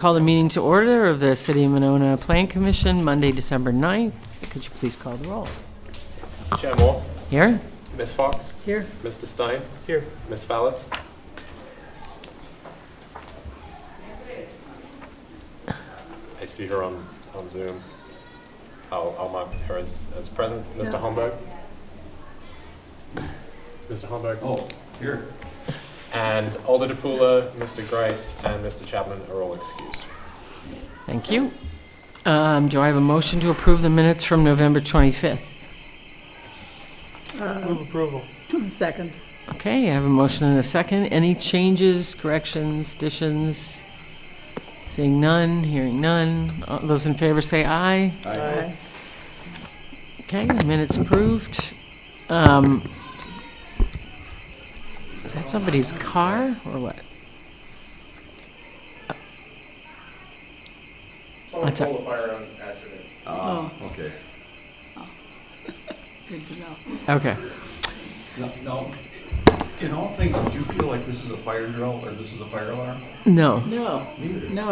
Call the meeting to order of the City of Monona Plan Commission, Monday, December 9th. Could you please call the roll? Chair Moore. Here? Ms. Fox. Here. Mr. Stein. Here. Ms. Fallett. I see her on Zoom. I'll mark her as present. Mr. Holmberg. Mr. Holmberg. Oh, here. And Alder DePula, Mr. Grice, and Mr. Chapman are all excused. Thank you. Do I have a motion to approve the minutes from November 25th? Move approval. Second. Okay, I have a motion and a second. Any changes, corrections, additions? Seeing none, hearing none. All those in favor say aye. Aye. Okay, minutes approved. Is that somebody's car or what? Someone That's a- pulled a fire on accident. Oh. Okay. Good to know. Okay. Now, in all things, did you feel like this is a fire drill or this is a fire alarm? No, No,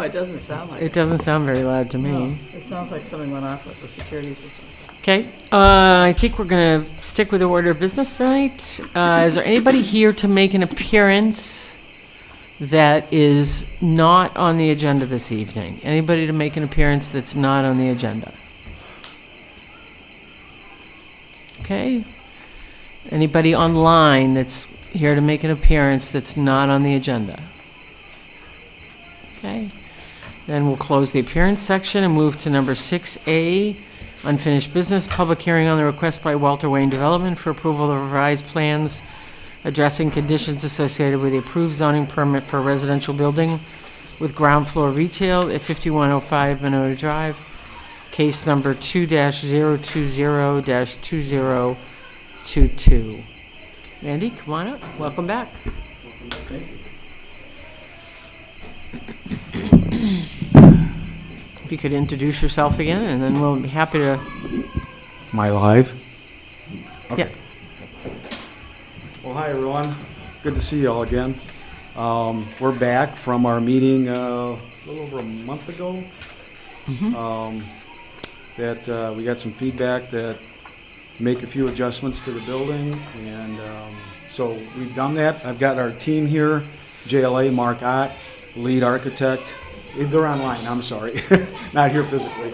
it doesn't sound like it doesn't sound very loud to No, me. it sounds like something went off with the security systems. Okay, I think we're going to stick with the order of business tonight. Is there anybody here to make an appearance that is not on the agenda this evening? Anybody to make an appearance that's not on the agenda? Okay. Anybody online that's here to make an appearance that's not on the agenda? Okay. Then we'll close the appearance section and move to number 6A, unfinished business, public hearing on the request by Walter Wayne Development for approval of revised plans addressing conditions associated with the approved zoning permit for a residential building with ground floor retail at 5105 Monona Drive, case number 2-020-2022. Randy, come on up. Welcome back. If you could introduce yourself again, and then we'll be happy to. Am I live? Yeah. Well, hi, everyone. Good to see you all again. We're back from our meeting a little over a month ago. That we got some feedback that make a few adjustments to the building, and so we've done that. I've got our team here, JLA, Mark Ott, lead architect. They're online, I'm sorry, not here physically.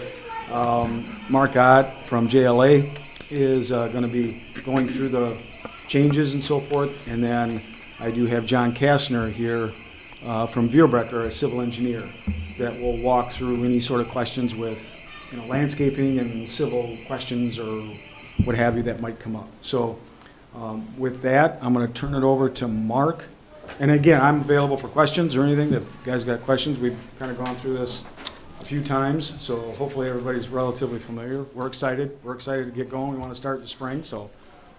Mark Ott from JLA is going to be going through the changes and so forth, and then I do have John Kastner here from Vierbrecker, a civil engineer, that will walk through any sort of questions with landscaping and civil questions or what have you that might come up. So with that, I'm going to turn it over to Mark. And again, I'm available for questions or anything that you guys got questions. We've kind of gone through this a few times, so hopefully everybody's relatively familiar. We're excited. We're excited to get going. We want to start in the spring, so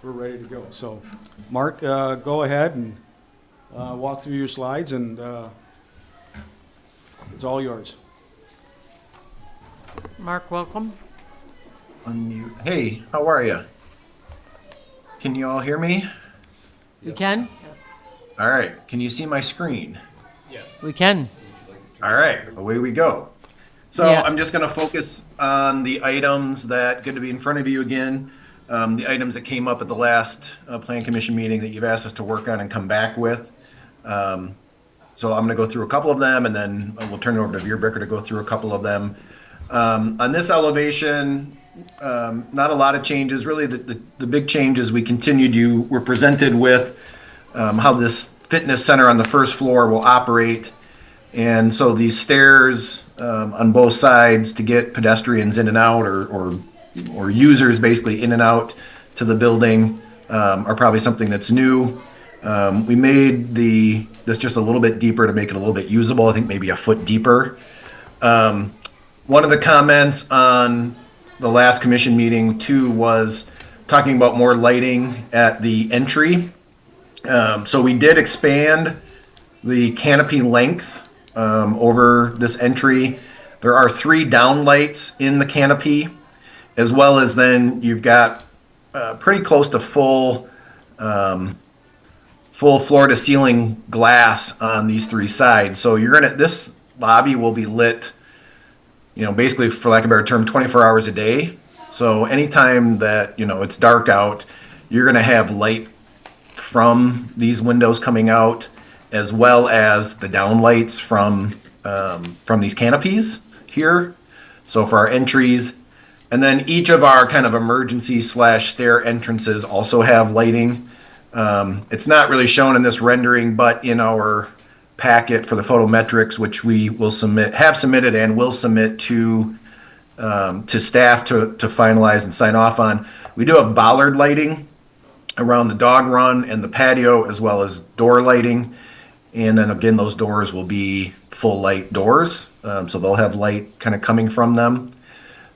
we're ready to go. So, Mark, go ahead and walk through your slides, and it's all yours. Mark, welcome. Unmute. Hey, how are you? Can you all hear me? We can? All right. Can you see my screen? Yes. We can. All right. Away we go. So Yeah. I'm just going to focus on the items that get to be in front of you again. The items that came up at the last Plan Commission meeting that you've asked us to work on and come back with. So I'm going to go through a couple of them, and then we'll turn it over to Vierbrecker to go through a couple of them. On this elevation, not a lot of changes. Really, the big changes we're presented with how this fitness center on the first floor will operate. And so these stairs on both sides to get pedestrians in and out or users basically in and out to the building are probably something that's new. We made this just a little bit deeper to make it a little bit usable. I think maybe a foot deeper. One of the comments on the last commission meeting too was talking about more lighting at the entry. So we did expand the canopy length over this entry. There are 3 downlights in the canopy, as well as then you've got pretty close to full floor to ceiling glass on these 3 sides. So you're gonna this lobby will be lit, basically, for lack of a better term, 24 hours a day. So anytime that, it's dark out, you're going to have light from these windows coming out, as well as the downlights from these canopies here. So for our entries, and then each of our kind of emergency / stair entrances also have lighting. It's not really shown in this rendering, but in our packet for the photometrics, which we will have submitted and will submit to staff to finalize and sign off on. We do have bollard lighting around the dog run and the patio, as well as door lighting. And then again, those doors will be full light doors. So they'll have light kind of coming from them.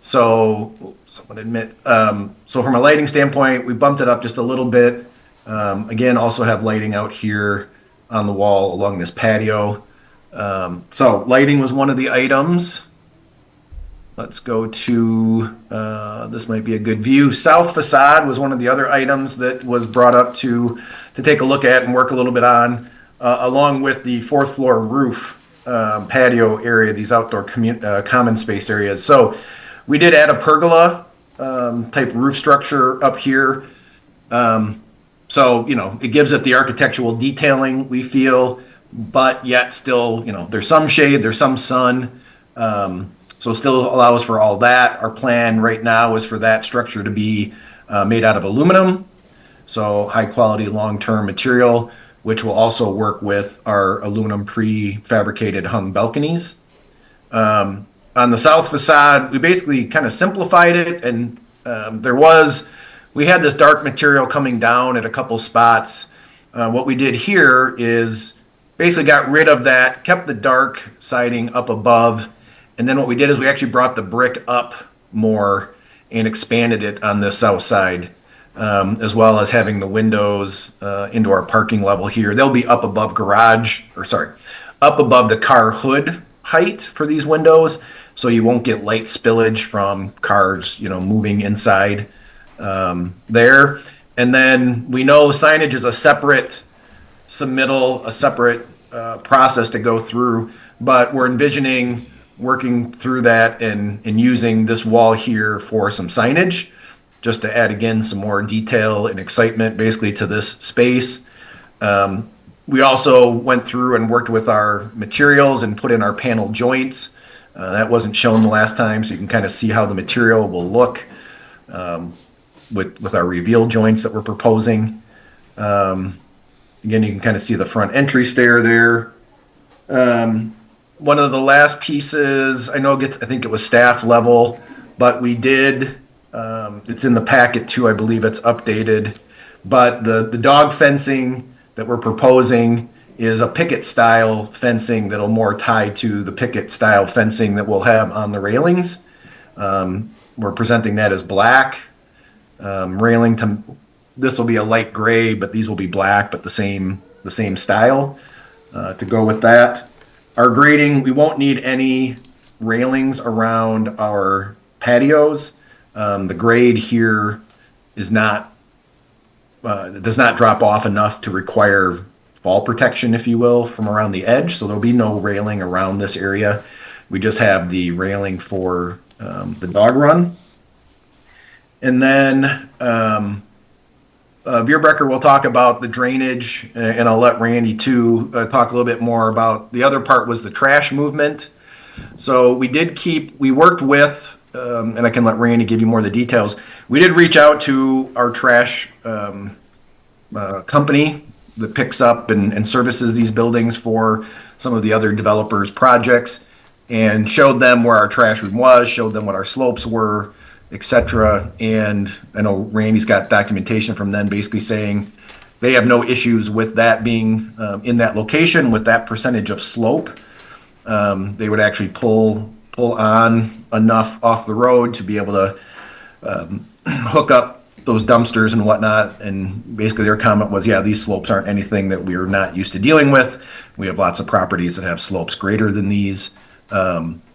So from a lighting standpoint, we bumped it up just a little bit. Again, also have lighting out here on the wall along this patio. So lighting was one of the items. Let's go to, this might be a good view. South facade was one of the other items that was brought up to take a look at and work a little bit on, along with the fourth floor roof patio area, these outdoor common space areas. So we did add a pergola type roof structure up here. So, it gives it the architectural detailing, we feel, but yet still, there's some shade, there's some sun. So still allows for all that. Our plan right now is for that structure to be made out of aluminum. So high quality, long-term material, which will also work with our aluminum prefabricated hung balconies. On the south facade, we basically kind of simplified it, and we had this dark material coming down at a couple spots. What we did here is basically got rid of that, kept the dark siding up above, and then what we did is we actually brought the brick up more and expanded it on the south side, as well as having the windows into our parking level here. They'll be up above up above the car hood height for these windows, so you won't get light spillage from cars, moving inside there. And then we know signage is a separate submittal, a separate process to go through, but we're envisioning working through that and using this wall here for some signage, just to add, again, some more detail and excitement basically to this space. We also went through and worked with our materials and put in our panel joints. That wasn't shown the last time, so you can kind of see how the material will look with our reveal joints that we're proposing. Again, you can kind of see the front entry stair there. One of the last pieces, I think it was staff level, but we did, it's in the packet too, I believe it's updated, but the dog fencing that we're proposing is a picket style fencing that'll more tie to the picket style fencing that we'll have on the railings. We're presenting that as black. This will be a light gray, but these will be black, but the same style to go with that. Our grading, we won't need any railings around our patios. The grade here does not drop off enough to require fall protection, if you will, from around the edge. So there'll be no railing around this area. We just have the railing for the dog run. And then Bierbecker will talk about the drainage, and I'll let Randy too talk a little bit more about the other part was the trash movement. So we worked with, and I can let Randy give you more of the details. We did reach out to our trash company that picks up and services these buildings for some of the other developers' projects, and showed them where our trash room was, showed them what our slopes were, etc. And I know Randy's got documentation from them basically saying they have no issues with that being in that location with that percentage of slope. They would actually pull on enough off the road to be able to hook up those dumpsters and whatnot. And basically their comment was, yeah, these slopes aren't anything that we're not used to dealing with. We have lots of properties that have slopes greater than these.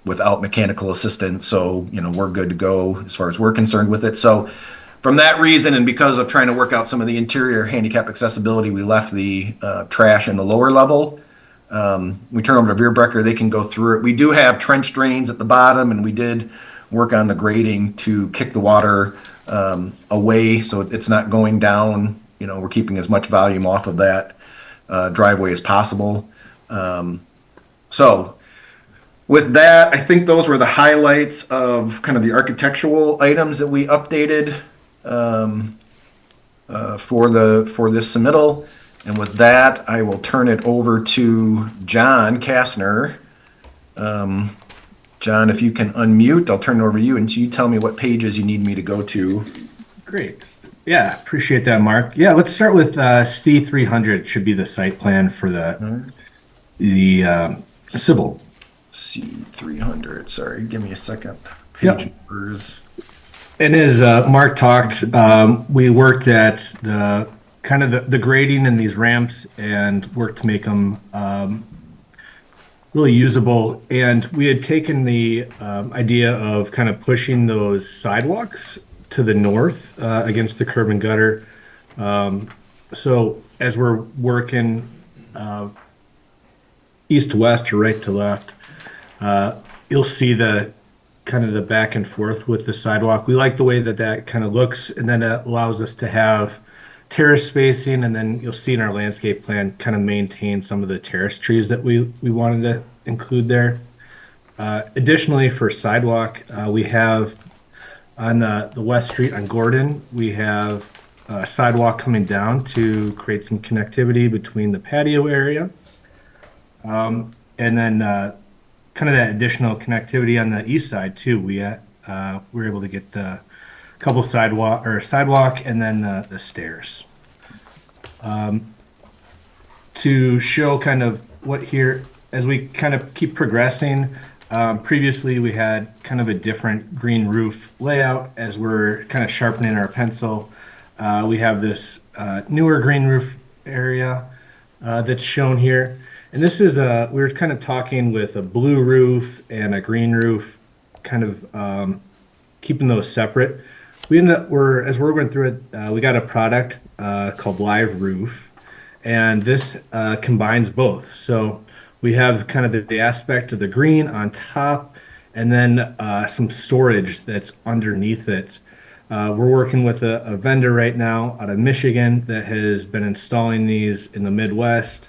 Without mechanical assistance, so we're good to go as far as we're concerned with it. So from that reason, and because of trying to work out some of the interior handicap accessibility, we left the trash in the lower level We turn over to Veerbrecher, they can go through it. We do have trench drains at the bottom, and we did work on the grading to kick the water away so it's not going down. You know, we're keeping as much volume off of that driveway as possible. So with that, I think those were the highlights of kind of the architectural items that we updated for this submittal. And with that, I will turn it over to John Kastner. John, if you can unmute, I'll turn it over to you, and you tell me what pages you need me to go to. Great. Yeah, appreciate that, Mark. Yeah, let's start with C300. Should be the site plan for the civil. C300. Sorry, give me a second. Yep. Page numbers. And as Mark talked, we worked at the kind of the grading in these ramps and worked to make them really usable. And we had taken the idea of kind of pushing those sidewalks to the north against the curb and gutter. So as we're working east to west or right to left, you'll see the kind of the back and forth with the sidewalk. We like the way that that kind of looks, and then it allows us to have terrace spacing, and then you'll see in our landscape plan kind of maintain some of the terrace trees that we wanted to include there. Additionally, for sidewalk, we have on the West Street on Gordon, we have a sidewalk coming down to create some connectivity between the patio area. And then kind of that additional connectivity on the east side too. We were able to get the couple sidewalk and then the stairs. To show kind of what here, as we kind of keep progressing, previously we had kind of a different green roof layout. As we're kind of sharpening our pencil, we have this newer green roof area that's shown here. And this is we were kind of talking with a blue roof and a green roof, kind of keeping those separate. We ended up, as we're going through it, we got a product called Live Roof, and this combines both. So we have kind of the aspect of the green on top, and then some storage that's underneath it. We're working with a vendor right now out of Michigan that has been installing these in the Midwest.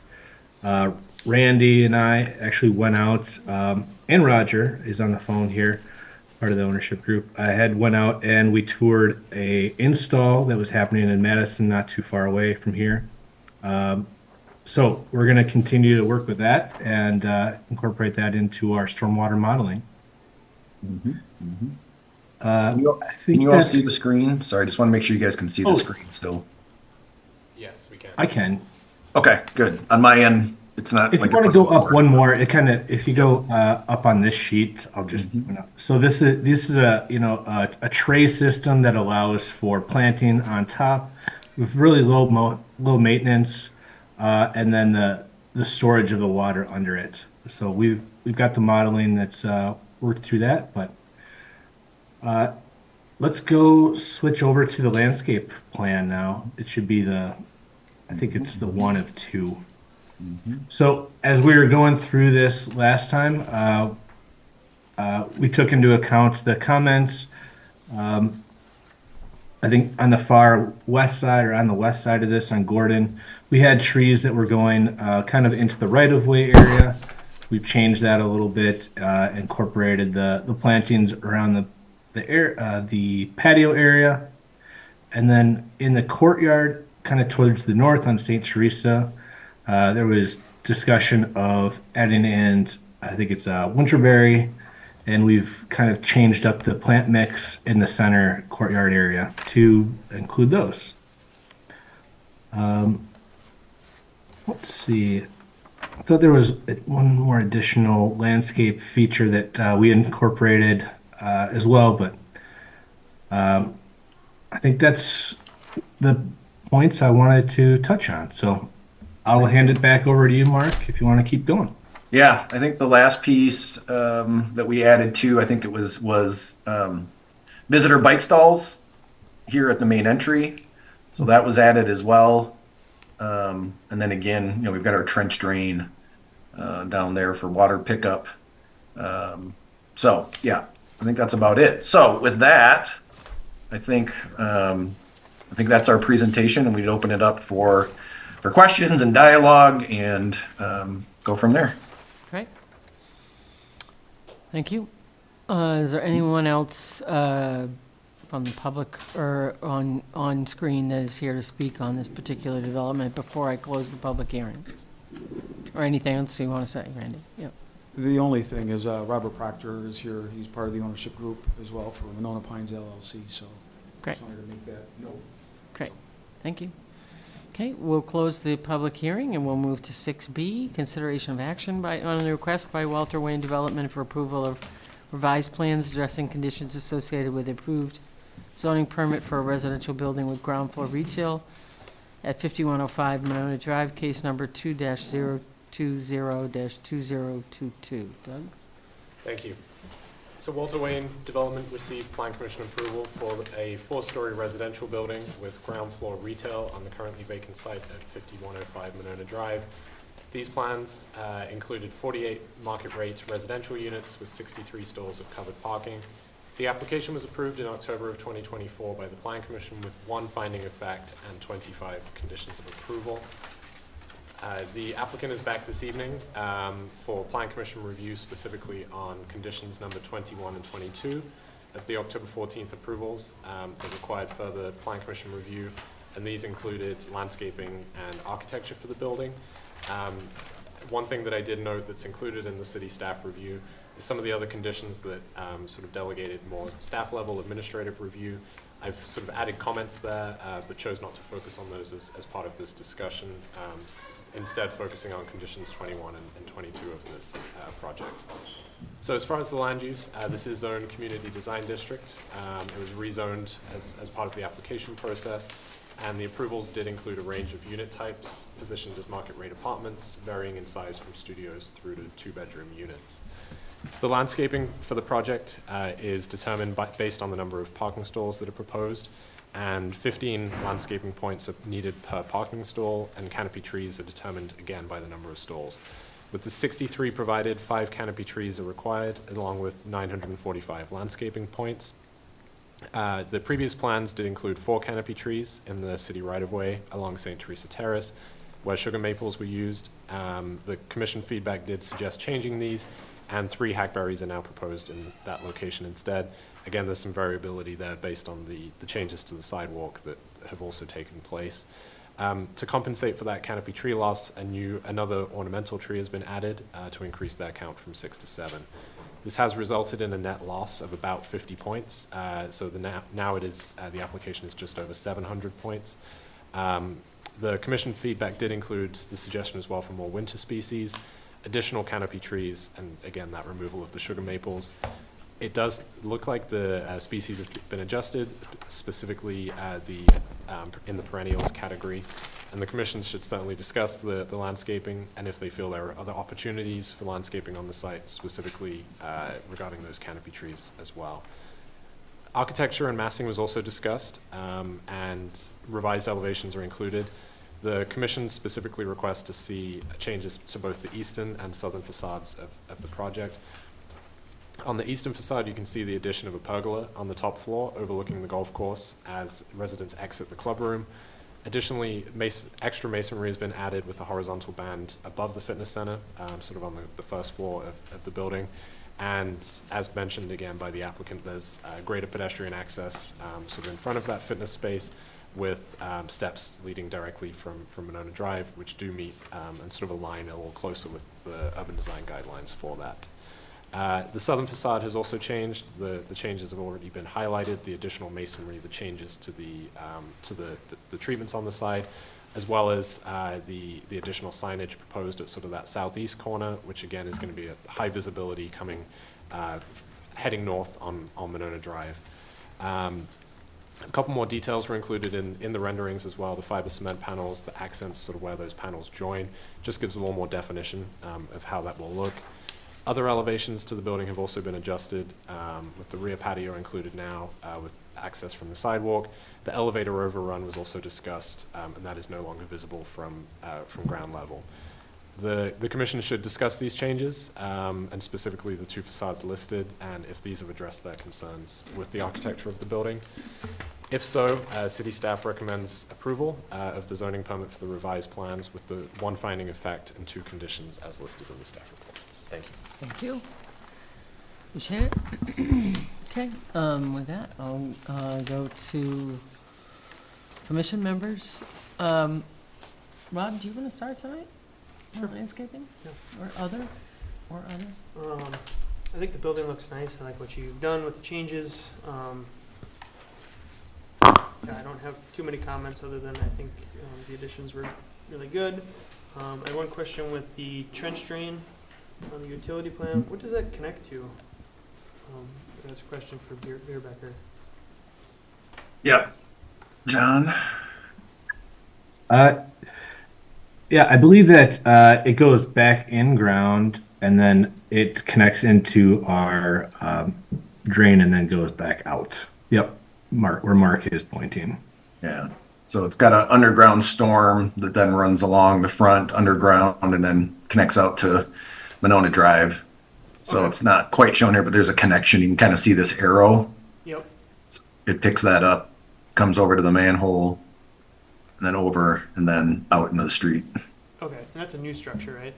Randy and I actually went out, and Roger is on the phone here, part of the ownership group. I had went out and we toured a install that was happening in Madison, not too far away from here. So we're going to continue to work with that and incorporate that into our stormwater modeling. Can you all see the screen? Sorry, just want to make sure you guys can see the screen still. Yes, we can. I can. Okay, good. On my end, it's not If like you it want was to go up before. one more, it kind of, if you go up on this sheet, I'll just, so this is a tray system that allows for planting on top with really low maintenance, and then the storage of the water under it. So we've got the modeling that's worked through that, but let's go switch over to the landscape plan now. It should be I think it's the one of two. So as we were going through this last time, we took into account the comments. I think on the far west side, or on the west side of this on Gordon, we had trees that were going kind of into the right-of-way area. We've changed that a little bit, incorporated the plantings around the patio area. And then in the courtyard, kind of towards the north on St. Teresa, there was discussion of adding in, I think it's winterberry, and we've kind of changed up the plant mix in the center courtyard area to include those. Let's see. I thought there was one more additional landscape feature that we incorporated as well, but I think that's the points I wanted to touch on. So I'll hand it back over to you, Mark, if you want to keep going. Yeah, I think the last piece that we added to, I think it was visitor bike stalls here at the main entry. So that was added as well. And then again, we've got our trench drain down there for water pickup. So, yeah, I think that's about it. So with that, I think that's our presentation, and we'd open it up for questions and dialogue and go from there. Great. Thank you. Is there anyone else from the public or on screen that is here to speak on this particular development before I close the public hearing? Or anything else you want to say, Randy? Yep. The only thing is Robert Proctor is here. He's part of the ownership group as well for Winona Pines LLC, so Great. just wanted to make that note. Great. Thank you. Okay, we'll close the public hearing and we'll move to 6B, consideration of action on the request by Walter Wayne Development for approval of revised plans addressing conditions associated with approved zoning permit for a residential building with ground floor retail at 5105 Monona Drive, case number 2-020-2022. Doug? Thank you. So Walter Wayne Development received Plan Commission approval for a 4-story residential building with ground floor retail on the currently vacant site at 5105 Monona Drive. These plans included 48 market rate residential units with 63 stalls of covered parking. The application was approved in October of 2024 by the Plan Commission with 1 finding of fact and 25 conditions of approval. The applicant is back this evening for Plan Commission review, specifically on conditions number 21 and 22 of the October 14th approvals that required further Plan Commission review, and these included landscaping and architecture for the building. One thing that I did note that's included in the city staff review is some of the other conditions that sort of delegated more staff level administrative review. I've sort of added comments there, but chose not to focus on those as part of this discussion, instead focusing on conditions 21 and 22 of this project. So as far as the land use, this is zoned community design district. It was rezoned as part of the application process, and the approvals did include a range of unit types positioned as market rate apartments, varying in size from studios through to 2-bedroom units. The landscaping for the project is determined based on the number of parking stalls that are proposed, and 15 landscaping points are needed per parking stall, and canopy trees are determined again by the number of stalls. With the 63 provided, 5 canopy trees are required, along with 945 landscaping points. The previous plans did include 4 canopy trees in the city right-of-way along St. Teresa Terrace, where sugar maples were used. The commission feedback did suggest changing these, and 3 hackberries are now proposed in that location instead. Again, there's some variability there based on the changes to the sidewalk that have also taken place. To compensate for that canopy tree loss, another ornamental tree has been added to increase that count from 6 to 7. This has resulted in a net loss of about 50 points. So now it is the application is just over 700 points. The commission feedback did include the suggestion as well for more winter species, additional canopy trees, and again, that removal of the sugar maples. It does look like the species have been adjusted, specifically in the perennials category, and the commission should certainly discuss the landscaping, and if they feel there are other opportunities for landscaping on the site, specifically regarding those canopy trees as well. Architecture and massing was also discussed, and revised elevations are included. The commission specifically requests to see changes to both the eastern and southern facades of the project. On the eastern facade, you can see the addition of a pergola on the top floor overlooking the golf course as residents exit the club room. Additionally, extra masonry has been added with a horizontal band above the fitness center, sort of on the first floor of the building. And as mentioned again by the applicant, there's greater pedestrian access sort of in front of that fitness space, with steps leading directly from Monona Drive, which do meet and sort of align a little closer with the urban design guidelines for that. The southern facade has also changed. The changes have already been highlighted, the additional masonry, the changes to the treatments on the side, as well as the additional signage proposed at sort of that southeast corner, which again is going to be a high visibility coming, heading north on Monona Drive. A couple more details were included in the renderings as well. The fiber cement panels, the accents, sort of where those panels join, just gives a little more definition of how that will look. Other elevations to the building have also been adjusted, with the rear patio included now, with access from the sidewalk. The elevator overrun was also discussed, and that is no longer visible from ground level. The commission should discuss these changes, and specifically the two facades listed, and if these have addressed their concerns with the architecture of the building. If so, city staff recommends approval of the zoning permit for the revised plans with the one finding of fact and two conditions as listed in the staff report. Thank you. Thank you. Appreciate it. Okay, with that, I'll go to commission members. Rob, do you want to start tonight? For landscaping? Or other? I think the building looks nice. I like what you've done with the changes. Yeah, I don't have too many comments other than I think the additions were really good. I had one question with the trench drain on the utility plan. What does that connect to? That's a question for Beerbecker. Yep. John? Yeah, I believe that it goes back in ground and then it connects into our drain and then goes back out. Yep, where Mark is pointing. Yeah. So it's got an underground storm that then runs along the front underground and then connects out to Monona Drive. So Okay. it's not quite shown here, but there's a connection. You can kind of see this arrow. Yep. It picks that up, comes over to the manhole, and then over and then out into the street. Okay, and that's a new structure, right?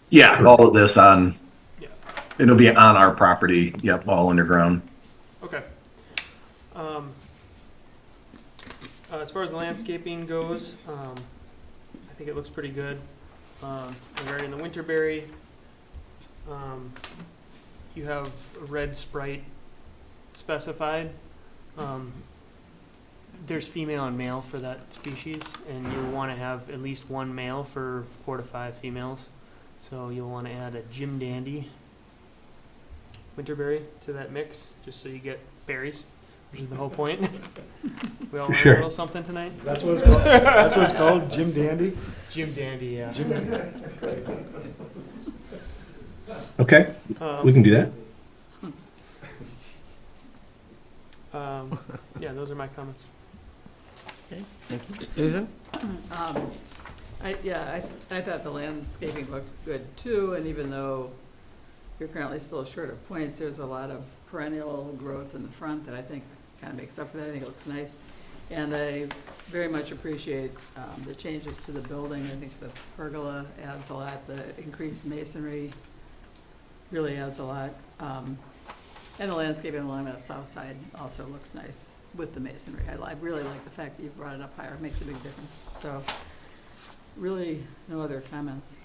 Yeah, all of this on, Yeah. it'll be on our property. Yep, all underground. Okay. As far as the landscaping goes, I think it looks pretty good. Regarding the Winterberry, you have a red Sprite specified. There's female and male for that species, and you'll want to have at least one male for 4 to 5 females. So you'll want to add a Jim Dandy Winterberry to that mix, just so you get berries, which is the whole point. We all learned Sure. a little something tonight. That's what it's called? That's what it's called, Jim Dandy? Jim Dandy, yeah. Jim Dandy. Okay, we can do that. Yeah, those are my comments. Susan? I thought the landscaping looked good too, and even though you're currently still short of points, there's a lot of perennial growth in the front that I think kind of makes up for that. I think it looks nice. And I very much appreciate the changes to the building. I think the pergola adds a lot. The increased masonry really adds a lot. And the landscaping along that south side also looks nice with the masonry. I really like the fact that you brought it up higher. It makes a big difference. So really, no other comments.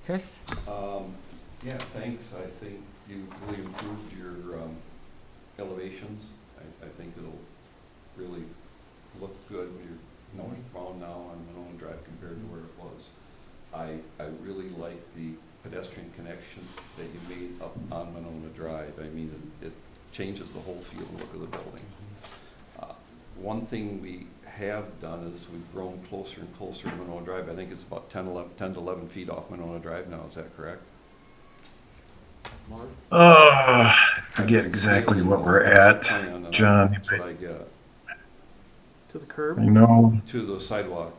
Chris? Yeah, thanks. I think you really improved your elevations. I think it'll really look good. You're northbound now on Monona Drive compared to where it was. I really like the pedestrian connection that you made up on Monona Drive. I mean, it changes the whole feel and look of the building. One thing we have done is we've grown closer and closer to Monona Drive. I think it's about 10 to 11 feet off Monona Drive now. Is that correct? Mark? I forget exactly what we're at, John. That's what I get. To the curb, I know. To the sidewalk.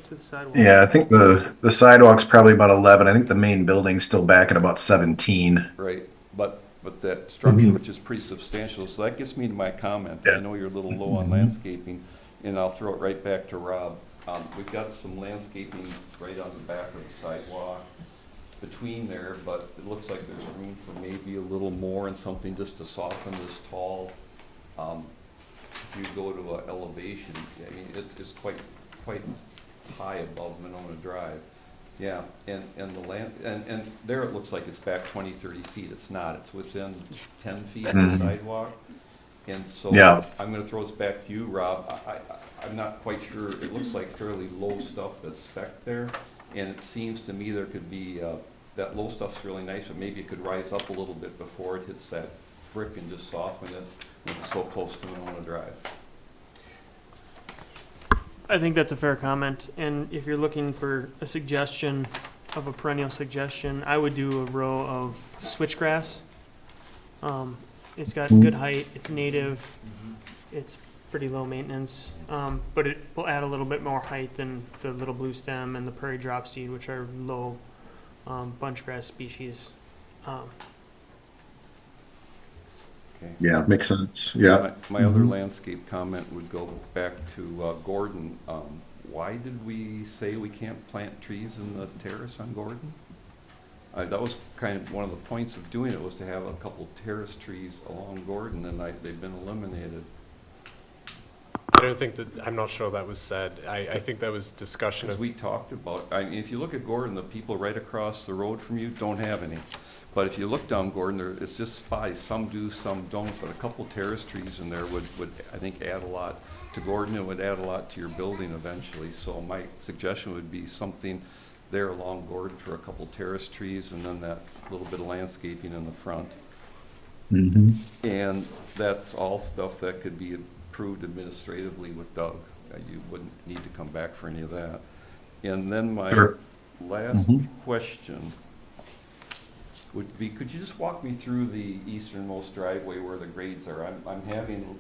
to the sidewalk. Yeah, I think the sidewalk's probably about 11. I think the main building's still back at about 17. Right, but that structure, which is pretty substantial, so that gets me to my comment. I know you're a little low on landscaping, and I'll throw it right back to Rob. We've got some landscaping right on the back of the sidewalk between there, but it looks like there's room for maybe a little more and something just to soften this tall. If you go to an elevation, I mean, it's quite high above Monona Drive. Yeah, and the land, and there it looks like it's back 20, 30 feet. It's not. It's within 10 feet of the sidewalk. And so Yeah. I'm going to throw this back to you, Rob. I'm not quite sure. It looks like fairly low stuff that's spec there. And it seems to me there could be, that low stuff's really nice, but maybe it could rise up a little bit before it hits that brick and just soften it when it's so close to Monona Drive. I think that's a fair comment, and if you're looking for a suggestion of a perennial suggestion, I would do a row of switchgrass. It's got good height, it's native, it's pretty low maintenance, but it will add a little bit more height than the little blue stem and the prairie drop seed, which are low bunch grass species. Okay. Yeah, makes sense. Yeah. My other landscape comment would go back to Gordon. Why did we say we can't plant trees in the terrace on Gordon? That was kind of one of the points of doing it, was to have a couple terrace trees along Gordon, and they've been eliminated. I don't think that, I'm not sure that was said. I think there was discussion Because of, we talked about, I mean, if you look at Gordon, the people right across the road from you don't have any. But if you look down Gordon, it's just spotty. Some do, some don't, but a couple terrace trees in there would, I think, add a lot to Gordon. It would add a lot to your building eventually. So my suggestion would be something there along Gordon for a couple terrace trees, and then that little bit of landscaping in the front. Mm-hmm. And that's all stuff that could be approved administratively with Doug. You wouldn't need to come back for any of that. And then my Sure. last Mhm. question would be, could you just walk me through the easternmost driveway where the grades are? I'm having,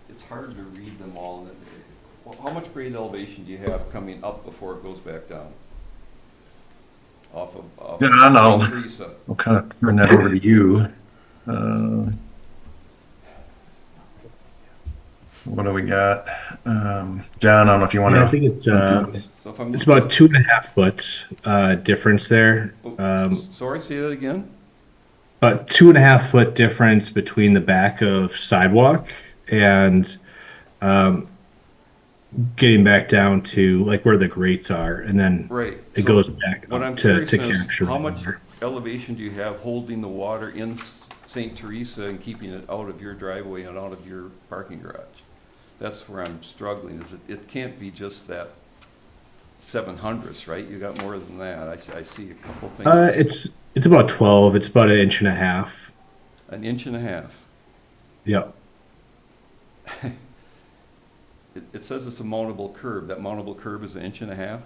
it's hard to read them all. How much grade elevation do you have coming up before it goes back down? Off of Yeah, I know. St. Teresa. I'll kind of turn that over to you. What do we got? John, I don't know if you want Yeah, to. I think it's So if I'm it's about 2.5 foot difference there. Sorry, say that again? About 2.5 foot difference between the back of sidewalk and getting back down to like where the grates are, and then Right. it So goes back what up I'm to curious is, capture. how much water. elevation do you have holding the water in St. Teresa and keeping it out of your driveway and out of your parking garage? That's where I'm struggling, is it can't be just that 700s, right? You got more than that. I see a couple things. It's about 12. It's about 1.5 inches. An inch and a half. Yep. It says it's a mountable curb. That mountable curb is 1.5 inches?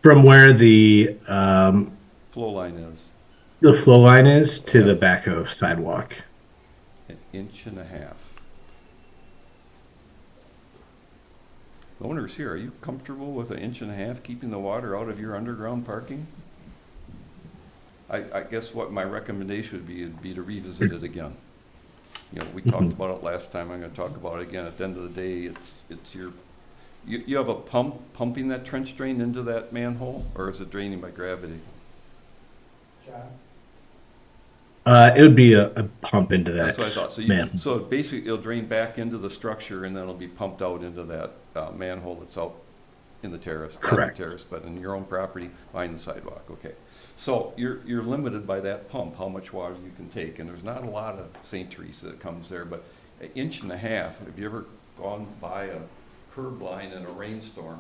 From where the Flow line is flow line is to the back of sidewalk. 1.5 inches. The owner's here. Are you comfortable with 1.5 inches keeping the water out of your underground parking? I guess what my recommendation would be to revisit it again. You know, we talked about it last time. I'm gonna talk about it again. At the end of the day, it's your, you have a pump pumping that trench drain into that manhole, or is it draining by gravity? It would be a pump into that. That's what I thought. man. So basically, it'll drain back into the structure, and then it'll be pumped out into that manhole that's out in the terrace. Not Correct. the terrace, but in your own property, behind the sidewalk, okay. So you're limited by that pump, how much water you can take, and there's not a lot of St. Teresa that comes there, but 1.5 inches, have you ever gone by a curb line in a rainstorm?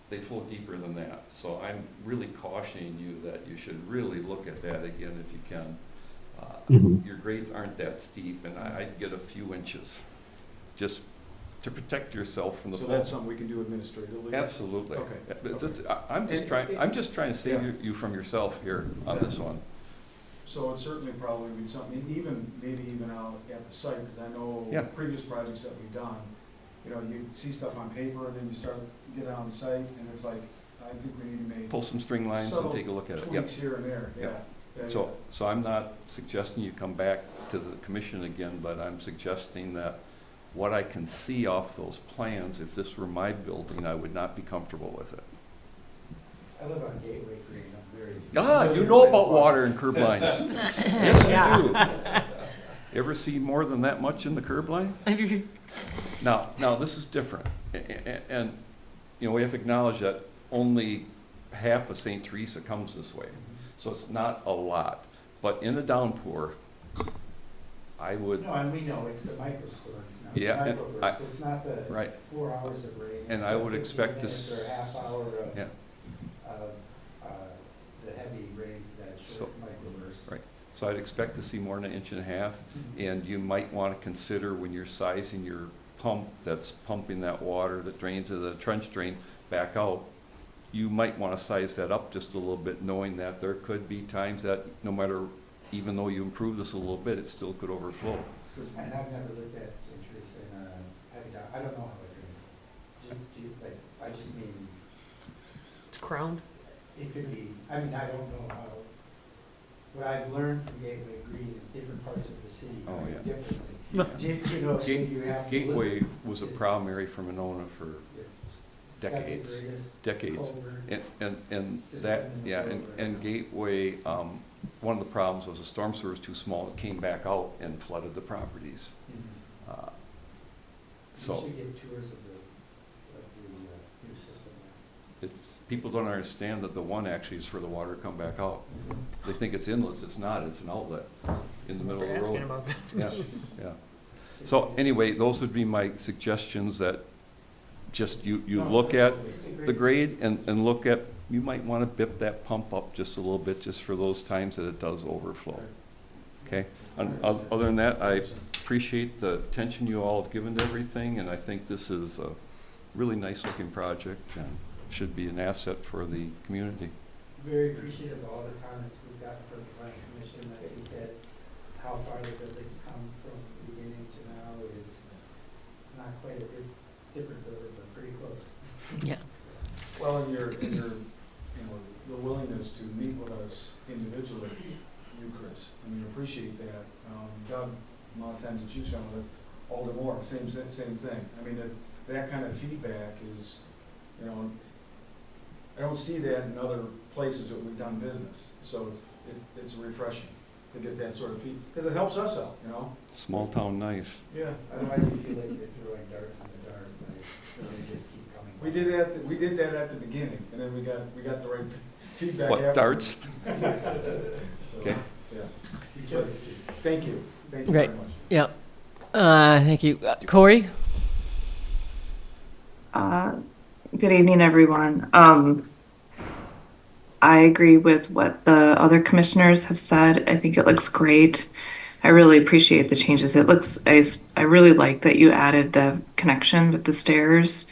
They flow deeper than that, so I'm really cautioning you that you should really look at that again if you can. Mhm. Your grades aren't that steep, and I'd get a few inches, just to protect yourself from the So flow. that's something we can do administratively? Absolutely. Okay, But this, okay. I'm just trying to save Yeah. you from yourself here on this one. So it's certainly probably be something, maybe even out at the site, because I know Yeah. previous projects that we've done, you know, you see stuff on paper, and then you start, get on the site, and it's like, I think we need to make Pull some string lines and subtle take a look at it. Yep. tweaks here and there, yeah. Yep. Yeah, So I'm not suggesting you come back to the commission again, but I'm suggesting that what I can see off those plans, if this were my building, I would not be comfortable with it. I live on Gateway Green, I'm very. Ah, you know about water and curb lines. Yes, you do. You ever see more than that much in the curb line? Now, this is different, and, you know, we have to acknowledge that only half of St. Teresa comes this way, so it's not a lot, but in a downpour, I would, No, and we know it's the microstorms now. Yeah, and Microbursts, it's not the right, 4 hours of rain. And it's I the would 15 expect to minutes or a half hour yeah. of the heavy rain, that short microburst. Right. So I'd expect to see more than 1.5 inches, and you might want to consider when you're sizing your pump that's pumping that water that drains to the trench drain back out, you might want to size that up just a little bit, knowing that there could be times that no matter, even though you improve this a little bit, it still could overflow. And I've never looked at St. Teresa in a heavy down, I don't know how it drains. Like, I just mean, It's crowned. it could be, I mean, I don't know how, what I've learned from Gateway Green is different parts of the city Oh, treat yeah. differently. You know, so you have to Gateway look- was a problem area for Monona for decades. Stuyvesant, decades. Culver, And System that, in the yeah, road, and right. Gateway, one of the problems was the storm sewer was too small. It came back out and flooded the properties. mhm. Uh, You So should get tours of the new system. it's, people don't understand that the one actually is for the water to come back out. They think it's inlets. It's not. It's an outlet in the middle of We're the asking road. about that. Yeah, yeah. So anyway, those would be my suggestions that just you look at the grade and look at, you might want to bip that pump up just a little bit, just for those times that it does overflow. Okay? And other than that, I appreciate the attention you all have given to everything, and I think this is a really nice-looking project and should be an asset for the community. Very appreciative of all the comments we've gotten from the planning commission. I think that how far the building's come from beginning to now is not quite a different building, but pretty close. Yeah. Well, and your, you know, the willingness to meet with us individually, you, Chris, I mean, appreciate that. Doug, a lot of times that you've spent with it, all the more, same thing. I mean, that kind of feedback is, you know, I don't see that in other places that we've done business, so it's refreshing to get that sort of feedback, because it helps us out, you know? Small town nice. Yeah. Otherwise, you feel like you're throwing darts in the dark, but they just keep coming. We did that at the beginning, and then we got the right feedback What, afterwards. darts? So, Okay. yeah. You took it. Thank you. Thank you Great. very much. Yeah. Thank you. Corey? Good evening, everyone. I agree with what the other commissioners have said. I think it looks great. I really appreciate the changes. I really like that you added the connection with the stairs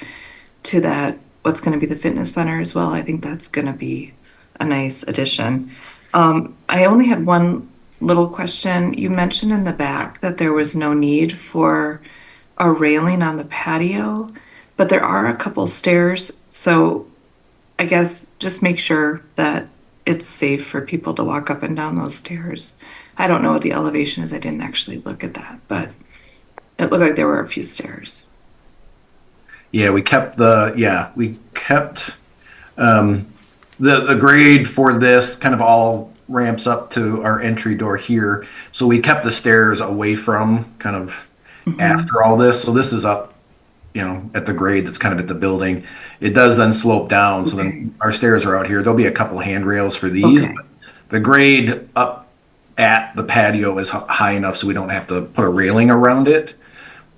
to that, what's going to be the fitness center as well. I think that's going to be a nice addition. I only had one little question. You mentioned in the back that there was no need for a railing on the patio, but there are a couple stairs. So I guess just make sure that it's safe for people to walk up and down those stairs. I don't know what the elevation is. I didn't actually look at that, but it looked like there were a few stairs. Yeah, we kept the grade for this kind of all ramps up to our entry door here. So we kept the stairs away from kind of after all this. So this is up, you know, at the grade that's kind of at the building. It does then slope down. So then our stairs are out here. There'll be a couple handrails for these. Okay. But the grade up at the patio is high enough so we don't have to put a railing around it.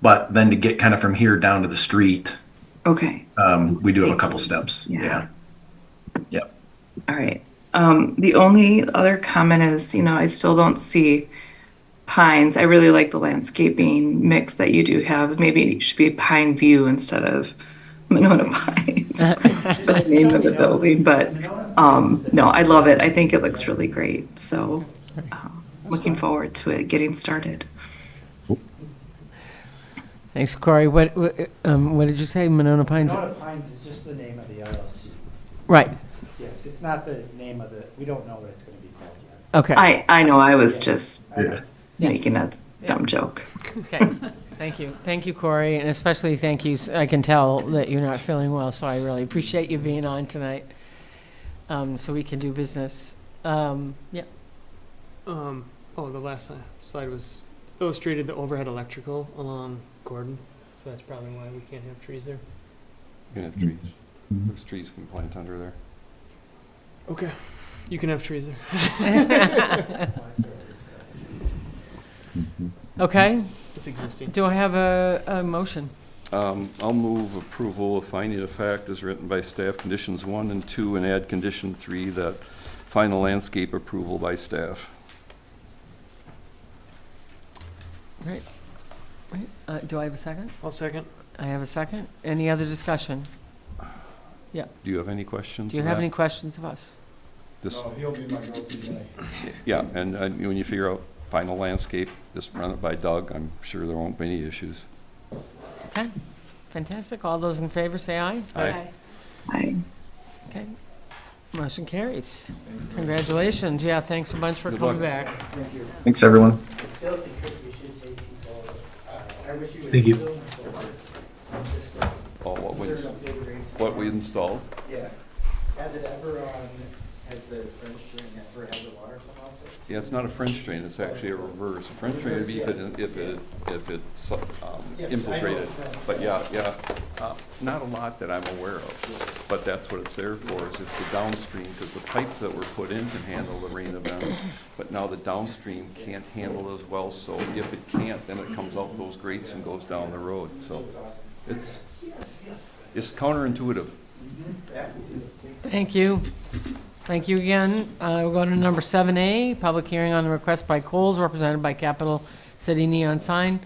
But then to get kind of from here down to the street, Okay. we do have a couple steps. Yeah. Yep. All right. The only other comment is, I still don't see pines. I really like the landscaping mix that you do have. Maybe it should be Pine View instead of Monona Pines for the name of the building. But no, I love it. I think it looks really great. So looking forward to it getting started. Thanks, Corey. What did you say, Monona Pines? Monona Pines is just the name of the LLC. Right. Yes, it's not the name of we don't know what it's going to be called yet. Okay. I know. I was just I know. making a dumb joke. Okay. Thank you. Thank you, Corey, and especially thank you. I can tell that you're not feeling well, so I really appreciate you being on tonight, so we can do business. Yeah. The last slide was illustrated the overhead electrical along Gordon, so that's probably why we can't have trees there. You can have trees. There's trees we can plant under there. Okay, you can have trees there. Okay. It's existing. Do I have a motion? I'll move approval of finding of fact as written by staff, conditions 1 and 2, and add condition 3, that final landscape approval by staff. Great. Do I have a second? I'll second. I have a second. Any other discussion? Do you have any questions? Do you on have that? any questions of us? This, Oh, he'll be my go-to guy. yeah, and when you figure out final landscape, just run it by Doug. I'm sure there won't be any issues. Okay, fantastic. All those in favor say aye. Aye. I, Okay, motion carries. Congratulations. Yeah, thanks a bunch for Good coming luck. back. Thanks, everyone. I still think Chris, we should take people, I wish you would. Thank you. still move forward. It's just, Oh, there's a big rates. what we installed? Yeah. Has it ever, has the French drain ever had the water come off it? Yeah, it's not a French drain, it's actually a reverse. A French drain would be if it infiltrated. But yeah, not a lot that I'm aware of. But that's what it's there for, is if the downstream, because the pipes that were put in can handle the rain event, but now the downstream can't handle as well, so if it can't, then it comes out those grates and goes down the road, so it's counterintuitive. Thank you. Thank you again. We'll go to number 7A, public hearing on the request by Kohl's, represented by Capital City Neon Sign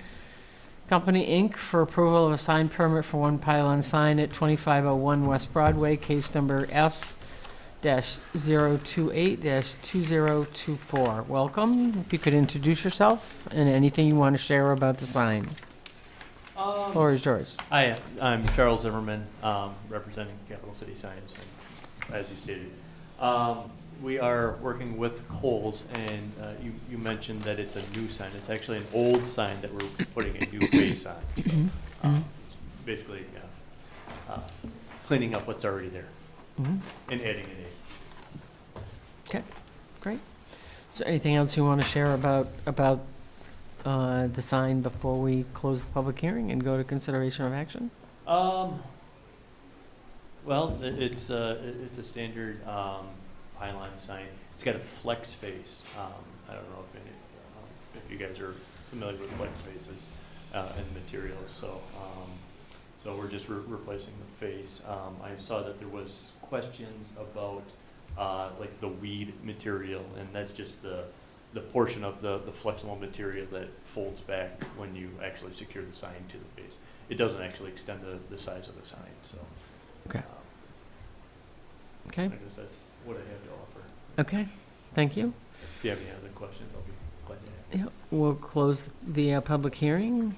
Company, Inc., for approval of a sign permit for one pylon sign at 2501 West Broadway, case number S-028-2024. Welcome. If you could introduce yourself and anything you want to share about the sign. Floor is yours. Hi, I'm Charles Zimmerman, representing Capital City Signs, as you stated. We are working with Kohl's, and you mentioned that it's a new sign. It's actually an old sign that we're putting a new face on. So, basically, cleaning up what's already there and adding an A. Okay, great. Is there anything else you want to share about the sign before we close the public hearing and go to consideration of action? Well, it's a standard pylon sign. It's got a flex face. I don't know if you guys are familiar with flex faces and materials. So we're just replacing the face. I saw that there was questions about like the weed material, and that's just the portion of the flexible material that folds back when you actually secure the sign to the face. It doesn't actually extend the size of the sign, so. Okay. I Okay, guess that's what I have to offer. okay, thank you. If you have any other questions, I'll be glad to answer. Yeah, we'll close the public hearing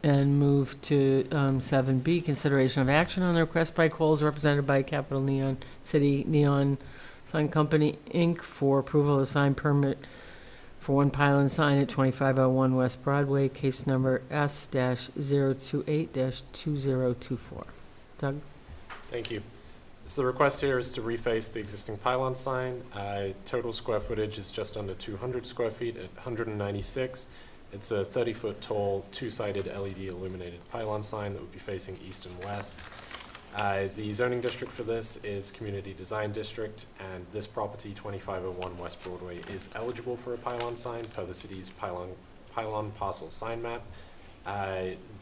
and move to 7B, consideration of action on the request by Kohl's, represented by Capital Neon City Neon Sign Company, Inc., for approval of sign permit for one pylon sign at 2501 West Broadway, case number S-028-2024. Doug? Thank you. So the request here is to reface the existing pylon sign. Total square footage is just under 200 square feet at 196. It's a 30-foot tall, two-sided LED illuminated pylon sign that would be facing east and west. The zoning district for this is Community Design District, and this property, 2501 West Broadway, is eligible for a pylon sign per the city's pylon parcel sign map.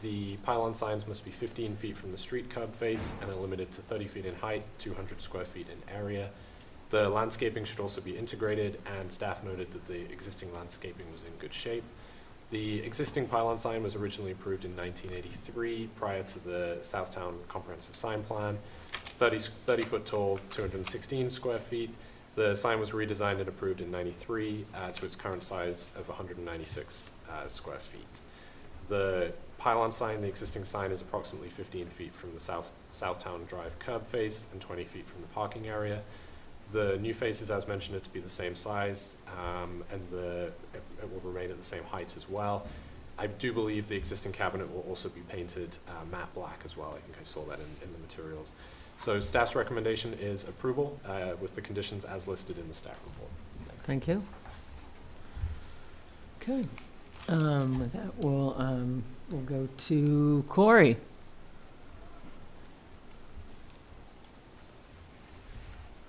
The pylon signs must be 15 feet from the street curb face and are limited to 30 feet in height, 200 square feet in area. The landscaping should also be integrated, and staff noted that the existing landscaping was in good shape. The existing pylon sign was originally approved in 1983 prior to the Southtown Comprehensive Sign Plan. 30-foot tall, 216 square feet. The sign was redesigned and approved in 93 to its current size of 196 square feet. The pylon sign, the existing sign, is approximately 15 feet from the Southtown Drive curb face and 20 feet from the parking area. The new face is, as mentioned, to be the same size, and it will remain at the same height as well. I do believe the existing cabinet will also be painted matte black as well. I think I saw that in the materials. So staff's recommendation is approval with the conditions as listed in the staff report. Thanks. Thank you. Okay. With that, we'll go to Corey.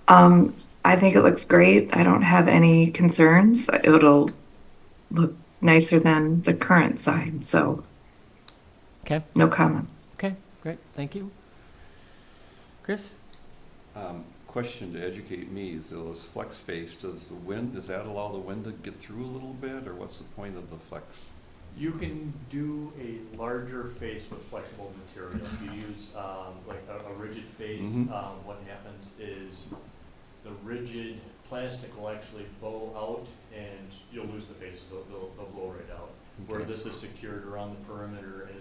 I think it looks great. I don't have any concerns. It'll look nicer than the current sign, so. Okay. No comments. Okay, great, thank you. Chris? Question to educate me, is this flex face, does that allow the wind to get through a little bit, or what's the point of the flex? You can do a larger face with flexible material. If you use like a rigid face, what happens is the rigid plastic will actually bow out and you'll lose the faces, they'll blow right out. Where Okay. this is secured around the perimeter and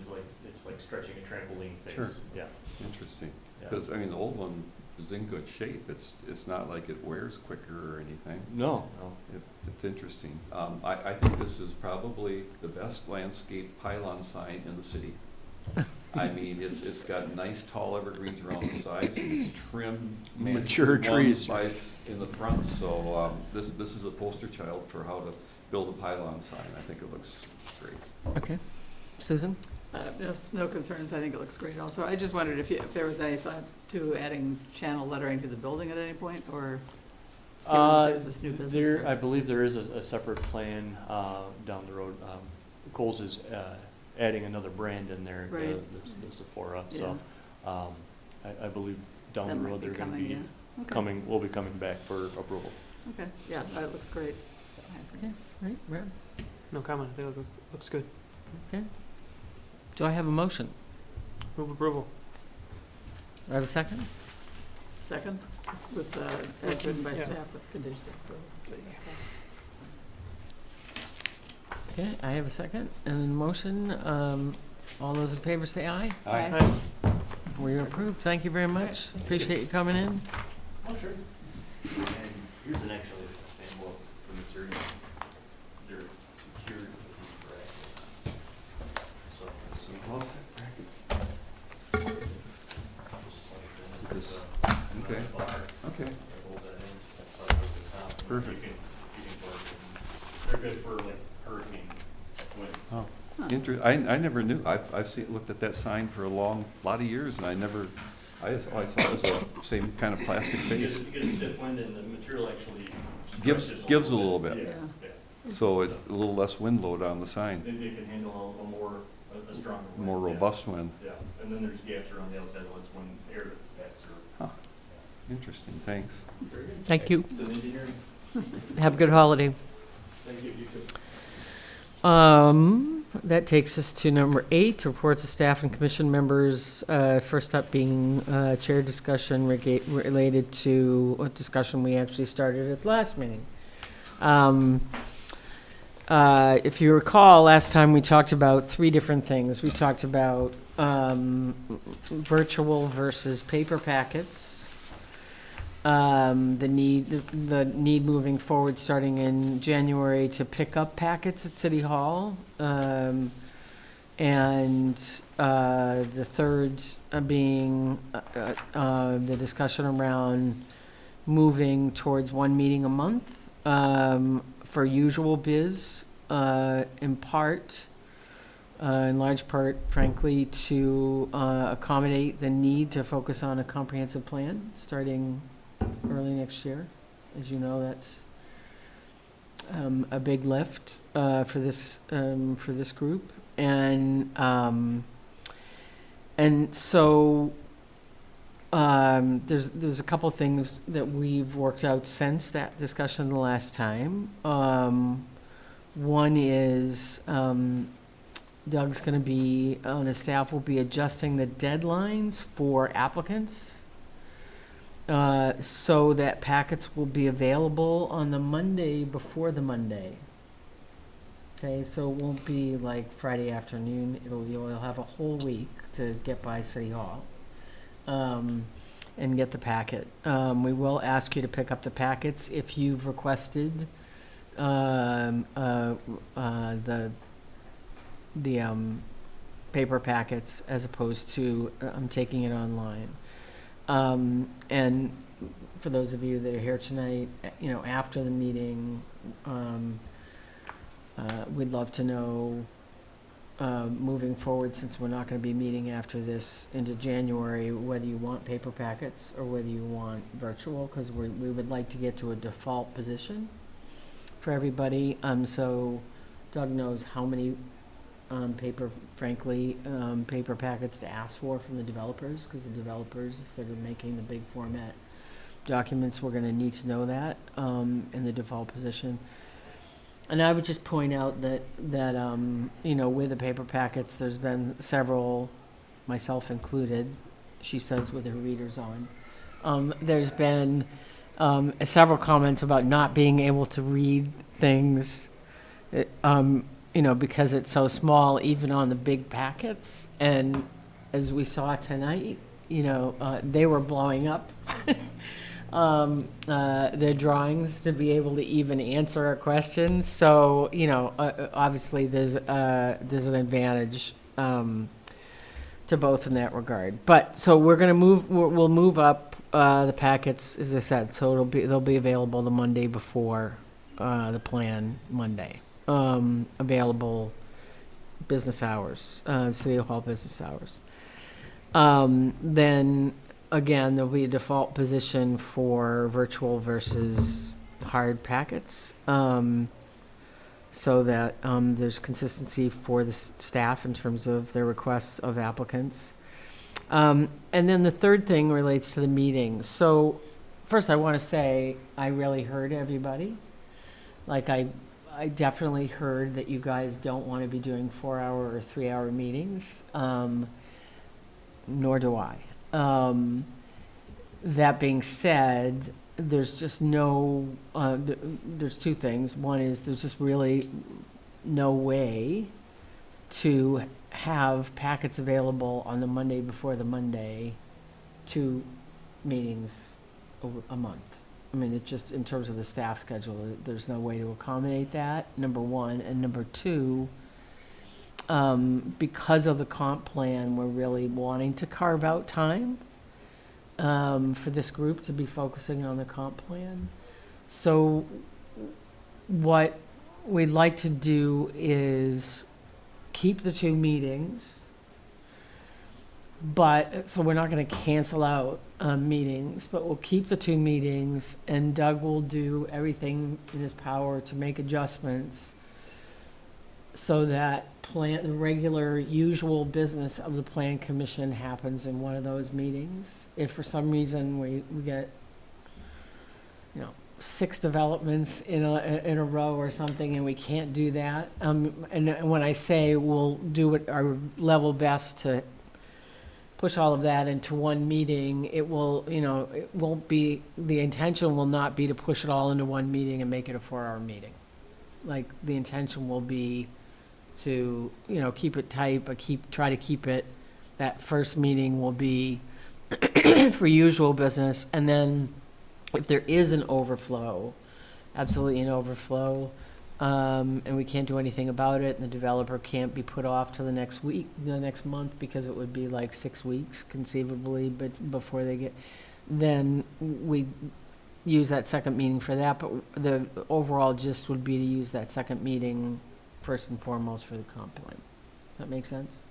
it's like stretching a trampoline face. Sure. Yeah. Interesting. Yeah. Because, I mean, the old one is in good shape. It's not like it wears quicker or anything. No, It's interesting. I think this is probably the best landscape pylon sign in the city. I mean, it's got nice tall evergreens around the sides, and trim Mature ones trees. in the front. So this is a poster child for how to build a pylon sign. I think it looks great. Okay. Susan? No concerns, I think it looks great also. I just wondered if there was any thought to adding channel lettering to the building at any point, or there's this new business? I believe there is a separate plan down the road. Kohl's is adding another brand in there, Right. the Sephora. So I believe down That the might road be they're going to coming, be yeah. Okay. we'll be coming back for approval. Okay, yeah, that looks great. Okay, right, Rob? No comment, I think it looks good. Do I have a motion? Move approval. Do I have a second? Second, with, as written by Yeah. staff with conditions of approval. That's what you said. Okay, I have a second and a motion. All those in favor say aye. Aye. We're approved. Thank you very much. Appreciate you coming in. Oh, sure. And here's an actually sample of the material. They're secured with these brackets. So, How's that bracket? just like the- This- the okay. bar. Okay. I hold that in, that's how it goes to the top. And Perfect. You can work and they're good for like hurricane winds. Oh. I never knew. I've looked at that sign for a lot of years, and I always thought it was the same kind of plastic face. You get a stiff wind and the material actually Gives stretches a little bit. Yeah, Yeah. yeah. So it's a little less wind load on the sign, It can handle a stronger wind. more yeah. robust wind. Yeah, and then there's gaps around the outside, lets when air passes through. Huh. Interesting, thanks. Very good. Thank you. It's an engineering. Have a good holiday. Thank you, you too. That takes us to number 8, reports of staff and commission members. First up being chair discussion related to a discussion we actually started at the last meeting. If you recall, last time we talked about 3 different things. We talked about virtual versus paper packets. The need moving forward, starting in January, to pick up packets at City Hall. And the third being the discussion around moving towards 1 meeting a month for usual biz, in large part, frankly, to accommodate the need to focus on a comprehensive plan starting early next year. As you know, that's a big lift for this group, and so there's a couple things that we've worked out since that discussion the last time. One is Doug's going to be on the staff will be adjusting the deadlines for applicants. So that packets will be available on the Monday before the Monday. Okay, so it won't be like Friday afternoon. You'll have a whole week to get by City Hall, and get the packet. We will ask you to pick up the packets if you've requested the paper packets as opposed to taking it online. And for those of you that are here tonight, after the meeting, we'd love to know, moving forward, since we're not going to be meeting after this into January, whether you want paper packets or whether you want virtual, because we would like to get to a default position for everybody. So Doug knows how many paper packets to ask for from the developers, because the developers, if they're making the big format documents, we're going to need to know that in the default position. And I would just point out that with the paper packets, there's been several, myself included, she says with her readers on, there's been several comments about not being able to read things you know, because it's so small, even on the big packets. And as we saw tonight, you know, they were blowing up their drawings to be able to even answer our questions. So, you know, obviously there's an advantage to both in that regard. But, so we're gonna we'll move up the packets, as I said, so they'll be available the Monday before the plan Monday. Available business hours, City Hall business hours. Then, again, there'll be a default position for virtual versus hard packets, so that there's consistency for the staff in terms of their requests of applicants. And then the third thing relates to the meetings. So first I want to say I really heard everybody. Like I definitely heard that you guys don't want to be doing 4-hour or 3-hour meetings, nor do I. That being said, there's just no, there's two things. One is there's just really no way to have packets available on the Monday before the Monday, 2 meetings a month. I mean, it just, in terms of the staff schedule, there's no way to accommodate that, number one. And number two, because of the comp plan, we're really wanting to carve out time for this group to be focusing on the comp plan. So what we'd like to do is keep the 2 meetings, but, so we're not going to cancel out meetings, but we'll keep the 2 meetings, and Doug will do everything in his power to make adjustments so that the regular, usual business of the Plan Commission happens in one of those meetings. If for some reason we get, 6 developments in a row or something, and we can't do that, and when I say we'll do our level best to push all of that into one meeting, it will, it won't be, the intention will not be to push it all into one meeting and make it a 4-hour meeting. Like, the intention will be to, keep it tight, but try to keep it, that first meeting will be for usual business, and then if there is an overflow, absolutely an overflow, and we can't do anything about it, and the developer can't be put off to the next month, because it would be like 6 weeks conceivably, but before they get, then we use that second meeting for that. But the overall gist would be to use that second meeting first and foremost for the comp plan. Does that make sense?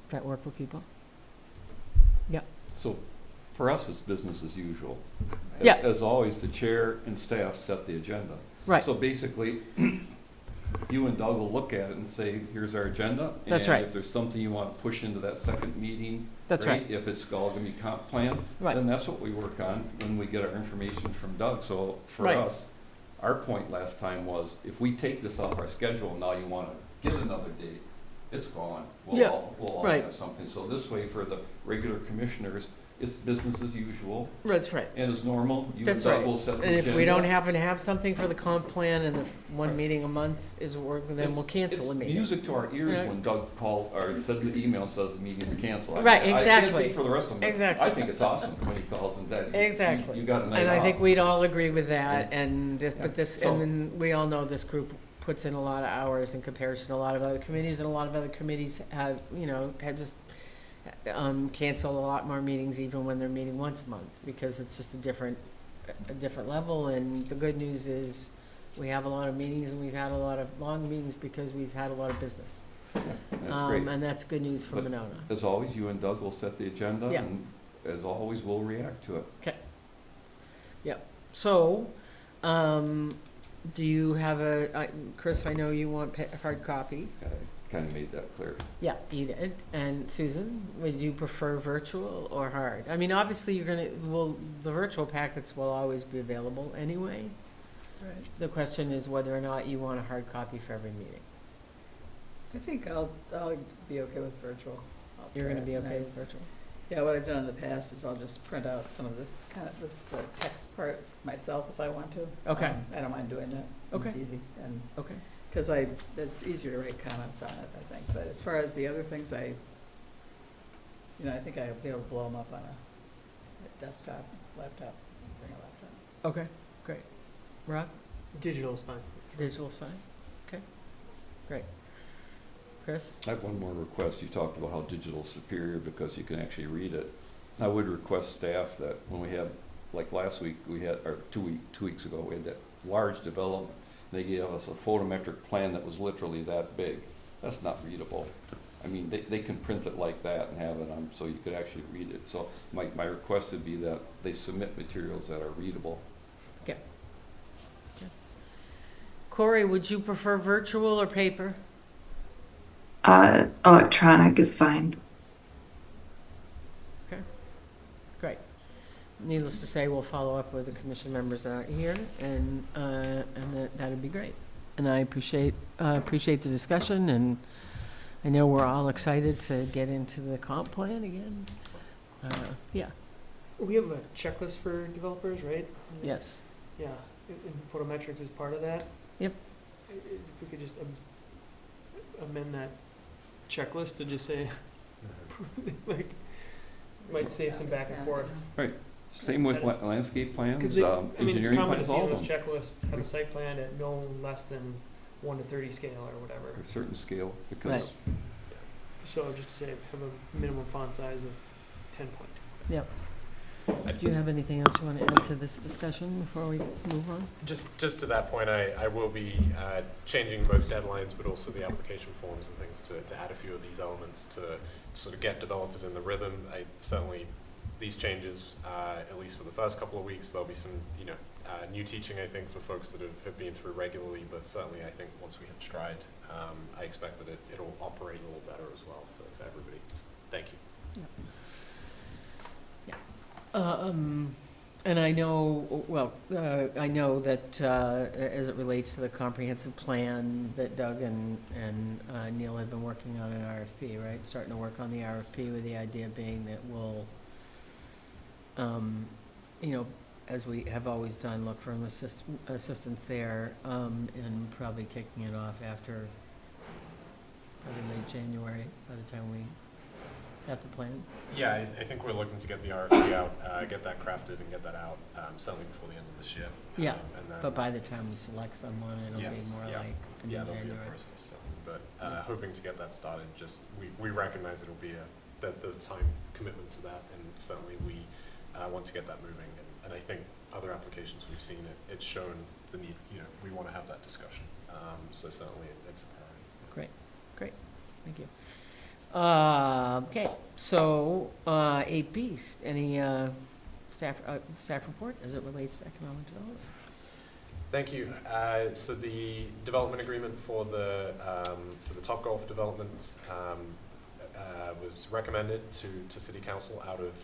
Does that work for people? Yep. So for us, it's business as usual. Yeah. As always, the chair and staff set the agenda. Right. So basically, you and Doug will look at it and say, here's our agenda. That's and right. if there's something you want to push into that second meeting, That's great. right. If it's all going to be comp plan, Right. then that's what we work on when we get our information from Doug. So for Right. us, our point last time was, if we take this off our schedule, now you want to get another date, it's gone. Yeah, We'll all right. have something. So this way, for the regular commissioners, it's business as usual. That's right. And as normal, you and That's Doug right. will set the And agenda. if we don't happen to have something for the comp plan and the one meeting a month is working, then we'll cancel a It's meeting. music to our ears Right. when Doug called, or sends the email and says the meeting's canceled. Right, I can't exactly. speak for the rest of them. but Exactly. I think it's awesome when he calls and says, Exactly. you got a night And I think off." we'd all agree with that, Yeah. and this, Yeah. but this, So- and then we all know this group puts in a lot of hours in comparison to a lot of other committees, and a lot of other committees have, have just cancel a lot more meetings even when they're meeting once a month, because it's just a different level. And the good news is we have a lot of meetings, and we've had a lot of long meetings because we've had a lot of business. That's great. And that's good news for But- Monona. As always, you and Doug will set the agenda, Yeah. and as always, we'll react to it. So, do you have Chris, I know you want a hard copy. I kind of made that clear. Yeah, you did. And Susan, would you prefer virtual or hard? I mean, obviously, the virtual packets will always be available anyway. Right. The question is whether or not you want a hard copy for every meeting. I think I'll be okay with virtual. You're gonna be okay with virtual? Yeah, what I've done in the past is I'll just print out some of this kind of, the text parts myself if I want to. Okay. I don't mind doing that. Okay. It's easy, and, Okay. because it's easier to write comments on it, I think. But as far as the other things, I think I'll be able to blow them up on a desktop, laptop, bring a laptop. Okay, great. Rob, Digital's fine. digital's fine? Okay, great. Chris? I have one more request. You talked about how digital is superior because you can actually read it. I would request staff that when we had, like last week, we had, or 2 weeks ago, we had that large development. They gave us a photometric plan that was literally that big. That's not readable. I mean, they can print it like that and have it on, so you could actually read it. So my request would be that they submit materials that are readable. Okay. Corey, would you prefer virtual or paper? Electronic is fine. Great. Needless to say, we'll follow up with the commission members that aren't here, and that'd be great. And I appreciate the discussion, and I know we're all excited to get into the comp plan again. Yeah, We have a checklist for developers, right? yes. Yeah, and photometrics is part of that. Yep. If we could just amend that checklist to just say, like, might save some back and forth. Same with landscape plans, Because, I mean, it's engineering common to plans, see all those of them. checklists have a site plan at no less than 1 to 30 scale or whatever. A certain scale, because Right. So just to say, have a minimum font size of 10 point. Yep. Do you have anything else you want to add to this discussion before we move on? Just to that point, I will be changing both deadlines, but also the application forms and things to add a few of these elements to sort of get developers in the rhythm. I certainly, these changes, at least for the first couple of weeks, there'll be some, new teaching, I think, for folks that have been through regularly, but certainly I think once we hit stride, I expect that it'll operate a little better as well for everybody. Thank you. And I know, I know that as it relates to the comprehensive plan, that Doug and Neil have been working on an RFP, right? Starting to work on the RFP with the idea being that we'll, as we have always done, look for assistance there, and probably kicking it off after probably late January, by the time we set the plan. Yeah, I think we're looking to get the RFP out, get that crafted and get that out, certainly before the end of this year. Yeah, And then, but by the time we select someone, it'll be Yes, more yeah. like in yeah, there'll be January. a process, but hoping to get that started. Just we recognize it'll be that there's a time commitment to that, and certainly we want to get that moving. And I think other applications we've seen it's shown the need. We want to have that discussion. So certainly it's a priority. Great, thank you. Okay, so 8B, any staff report as it relates to economic development? Thank you. So the development agreement for the Topgolf development was recommended to City Council out of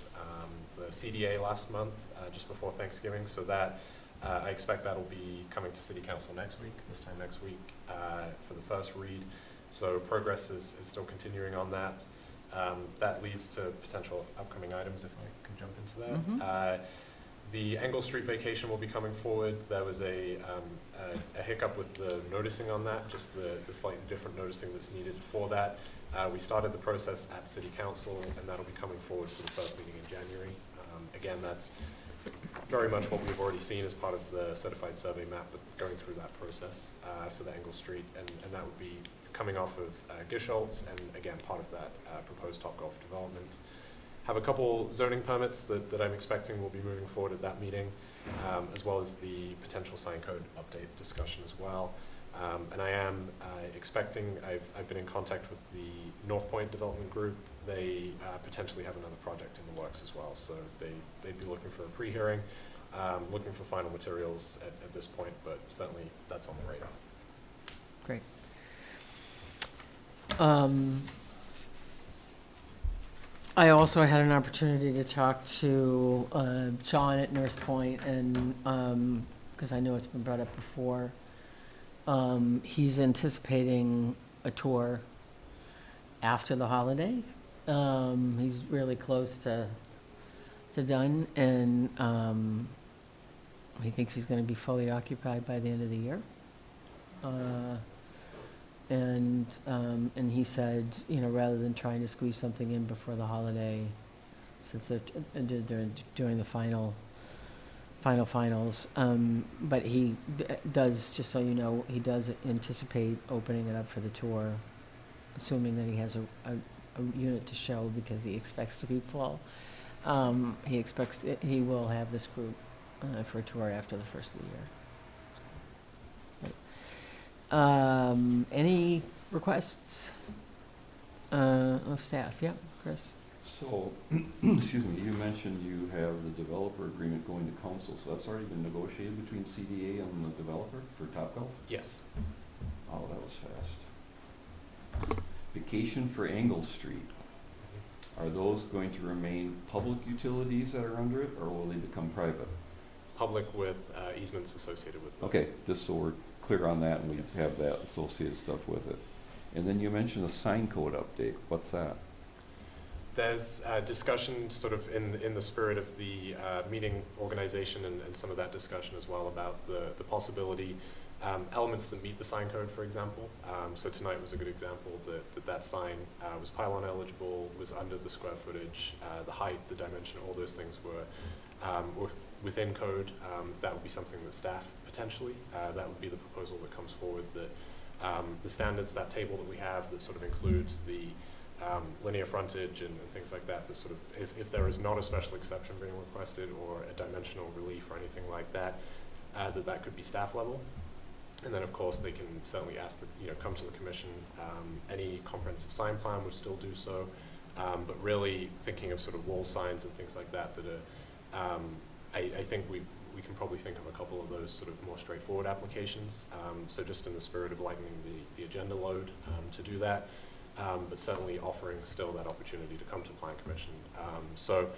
the CDA last month, just before Thanksgiving. So that I expect that'll be coming to City Council this time next week, for the first read. So progress is still continuing on that. That leads to potential upcoming items, if I can jump into that. The Engel Street vacation will be coming forward. There was a hiccup with the noticing on that, just the slightly different noticing that's needed for that. We started the process at City Council, and that'll be coming forward for the first meeting in January. Again, that's very much what we've already seen as part of the certified survey map, but going through that process for the Engel Street, and that would be coming off of Gisholtz, and again, part of that proposed Topgolf development. Have a couple zoning permits that I'm expecting will be moving forward at that meeting, as well as the potential sign code update discussion as well. And I am expecting, I've been in contact with the North Point Development Group. They potentially have another project in the works as well, so they'd be looking for a pre-hearing, looking for final materials at this point, but certainly that's on the radar. Great. I also had an opportunity to talk to John at North Point, and because I know it's been brought up before, he's anticipating a tour after the holiday, He's really close to done, and he thinks he's gonna be fully occupied by the end of the year. And he said, you know, rather than trying to squeeze something in before the holiday, since they're doing the finals, but he does, just so you know, he does anticipate opening it up for the tour, assuming that he has a unit to show, because he expects to be full. He expects he will have this group for a tour after the first of the year. Any requests of staff? Yeah, Chris? So, excuse me, you mentioned you have the developer agreement going to council, so that's already been negotiated between CDA and the developer for Topgolf? Yes. Oh, that was fast. Vacation for Angle Street. Are those going to remain public utilities that are under it, or will they become private? Public with easements associated with those. Okay, just so we're clear on that and we Yes. have that associated stuff with it. And then you mentioned a sign code update. What's that? There's discussion sort of in the spirit of the meeting organization and some of that discussion as well about the possibility, elements that meet the sign code, for example. So tonight was a good example that sign was pylon eligible, was under the square footage, the height, the dimension, all those things were within code. That would be something that staff potentially, that would be the proposal that comes forward, that the standards, that table that we have that sort of includes the linear frontage and things like that, that sort of, if there is not a special exception being requested or a dimensional relief or anything like that, that could be staff level. And then of course they can certainly ask that, you know, come to the commission. Any comprehensive sign plan would still do so, but really thinking of sort of wall signs and things like that that are, I think we can probably think of a couple of those sort of more straightforward applications. So just in the spirit of lightening the agenda load to do that. But certainly offering still that opportunity to come to Plan Commission. So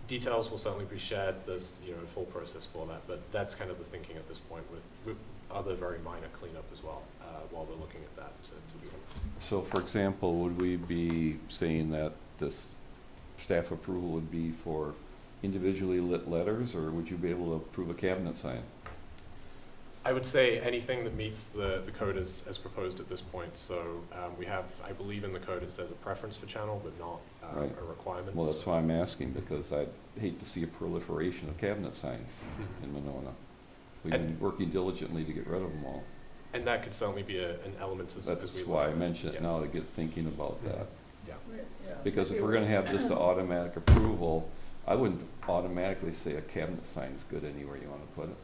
details will certainly be shared. There's, you know, a full process for that, but that's kind of the thinking at this point with other very minor cleanup as well, while we're looking at that to be honest. So for example, would we be saying that this staff approval would be for individually lit letters, or would you be able to approve a cabinet sign? I would say anything that meets the code as proposed at this point. So we have, I believe in the code it says a preference for channel, but not Right. a requirement. Well, that's why I'm asking, because I'd hate to see a proliferation of cabinet signs in Monona. We've been working diligently to get rid of them all. And that could certainly be an element as we That's look why I at it. mention it now, to Yes. get thinking about that. Yeah. Because if we're gonna have just an automatic approval, I wouldn't automatically say a cabinet sign is good anywhere you wanna put it.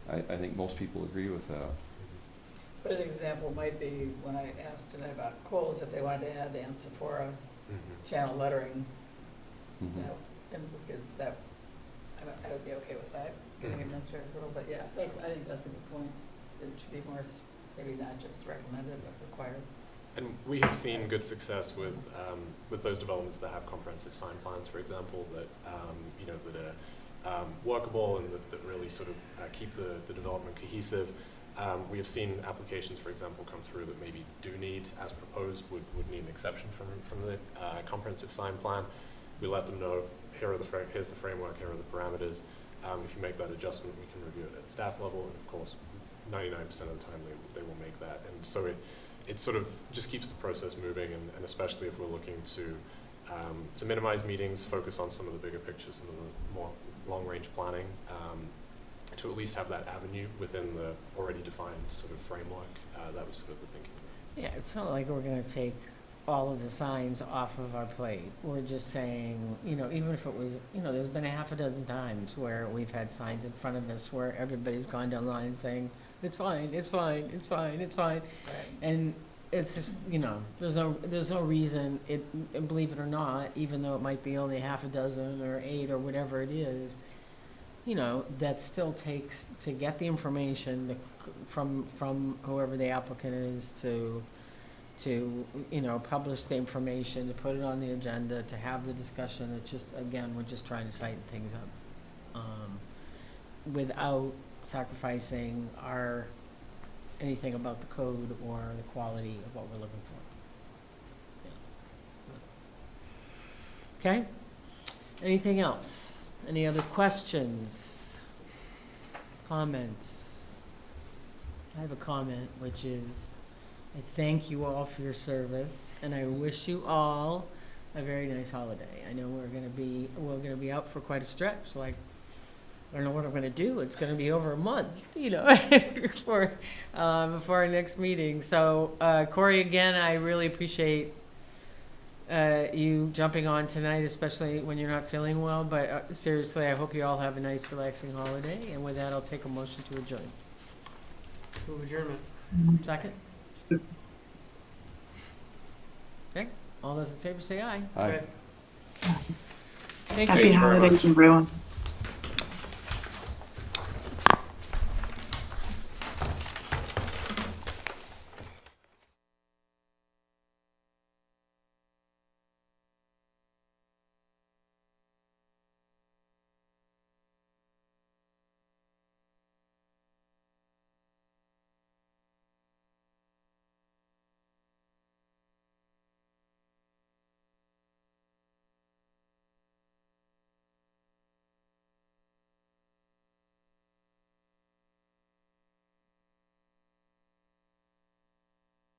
I think most people agree with that. But an example might be when I asked tonight about Kohl's, if they wanted to add and Sephora Mhm. channel lettering, Mhm. and because that, I would be okay with that, getting Mhm. administrative approval, but yeah, I think that's a good point. It should be more, maybe not just recommended, but required. And we have seen good success with those developments that have comprehensive sign plans, for example, that you know, that are workable and that really sort of keep the development cohesive. We have seen applications, for example, come through that maybe do need, as proposed, would need an exception from the comprehensive sign plan. We let them know, here's the framework, here are the parameters. If you make that adjustment, we can review it at staff level, and of course, 99% of the time they will make that. And so it sort of just keeps the process moving, and especially if we're looking to minimize meetings, focus on some of the bigger pictures, some of the more long-range planning, to at least have that avenue within the already defined sort of framework. That was sort of the thinking. Yeah, it's not like we're gonna take all of the signs off of our plate. We're just saying, you know, even if it was, you know, there's been a half a dozen times where we've had signs in front of us where everybody's gone down the line saying, it's fine, it's fine, it's fine, it's fine. And it's just, you know, there's no reason, and believe it or not, even though it might be only half a dozen or 8 or whatever it is, you know, that still takes to get the information from whoever the applicant is to you know, publish the information, to put it on the agenda, to have the discussion. It's just, again, we're just trying to tighten things up without sacrificing anything about the code or the quality of what we're looking for. Okay? Anything else? Any other questions? Comments? I have a comment, which is, I thank you all for your service, and I wish you all a very nice holiday. I know we're gonna be out for quite a stretch, like, I don't know what I'm gonna do. It's gonna be over a month, before our next meeting. So, Corey, again, I really appreciate you jumping on tonight, especially when you're not feeling well. But seriously, I hope you all have a nice, relaxing holiday. And with that, I'll take a motion to adjourn. Move adjournment. Second? Okay, all those in favor say aye. Aye. Okay. Thank Happy you. holidays, everyone.